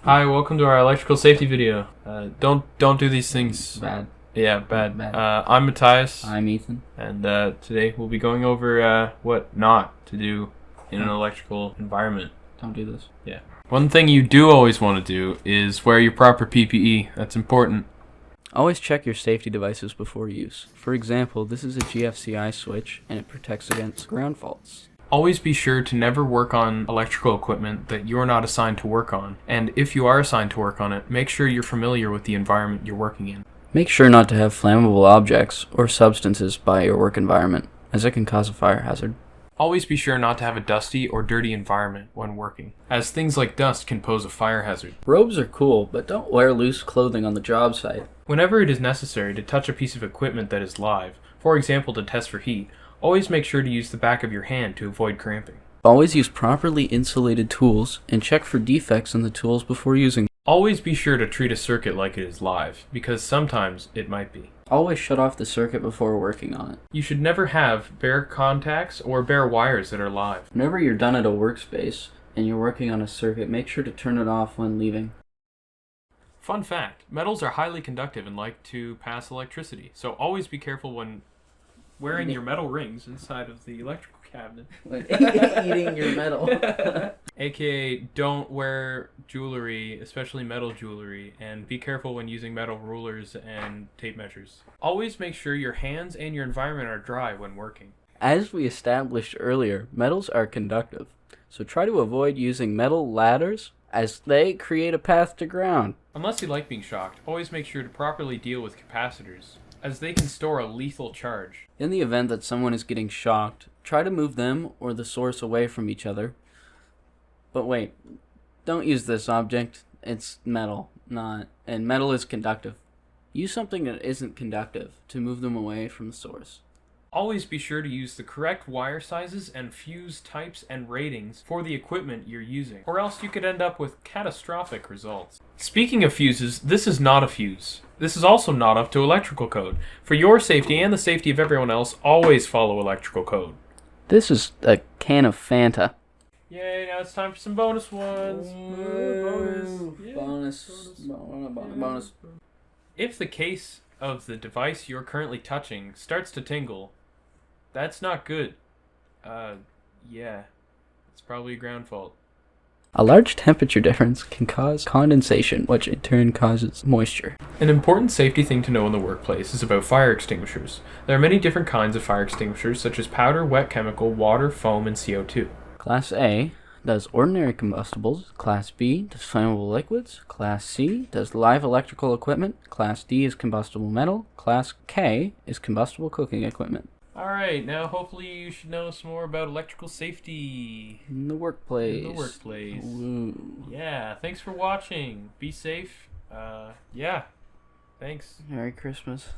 Hi, welcome to our electrical safety video. Don't do these things. Bad. Yeah, bad. Bad. I'm Matthias, I'm Ethan. and today we'll be going over what not to do in an electrical environment. Don't do this. Yeah. One thing you do always want to do is wear your proper PPE. That's important. Always check your safety devices before use. For example, this is a GFCI switch and it protects against ground faults. Always be sure to never work on electrical equipment that you're not assigned to work on. And if you are assigned to work on it, make sure you're familiar with the environment you're working in. Make sure not to have flammable objects or substances by your work environment, as it can cause a fire hazard. Always be sure not to have a dusty or dirty environment when working, as things like dust can pose a fire hazard. Robes are cool, but don't wear loose clothing on the job site. Whenever it is necessary to touch a piece of equipment that is live, for example to test for heat, always make sure to use the back of your hand to avoid cramping. Always use properly insulated tools and check for defects in the tools before using them. Always be sure to treat a circuit like it is live, because sometimes it might be. Always shut off the circuit before working on it. You should never have bare contacts or bare wires that are live. Whenever you're done at a workspace and you're working on a circuit, make sure to turn it off when leaving. Fun fact, metals are highly conductive and like to pass electricity, so always be careful when wearing your metal rings inside of the electrical cabinet. Eating your metal. AKA, don't wear jewelry, especially metal jewelry, and be careful when using metal rulers and tape measures. Always make sure your hands and your environment are dry when working. As we established earlier, metals are conductive, so try to avoid using metal ladders as they create a path to ground. Unless you like being shocked, always make sure to properly deal with capacitors, as they can store a lethal charge. In the event that someone is getting shocked, try to move them or the source away from each other. But wait, don't use this object. It's metal, and metal is conductive. Use something that isn't conductive to move them away from the source. Always be sure to use the correct wire sizes and fuse types and ratings for the equipment you're using, or else you could end up with catastrophic results. Speaking of fuses, this is not a fuse. This is also not up to electrical code. For your safety and the safety of everyone else, always follow electrical code. This is a can of Fanta. Yay, now it's time for some bonus ones. Bonus. If the case of the device you're currently touching starts to tingle, that's not good. Yeah. It's probably a ground fault. A large temperature difference can cause condensation, which in turn causes moisture. An important safety thing to know in the workplace is about fire extinguishers. There are many different kinds of fire extinguishers, such as powder, wet chemical, water, foam, and CO2. Class A does ordinary combustibles, Class B does flammable liquids, Class C does live electrical equipment, Class D is combustible metal, Class K is combustible cooking equipment. Alright, now hopefully you should know some more about electrical safety In the workplace. Ooh. Yeah, thanks for watching. Be safe. Yeah, thanks. Merry Christmas.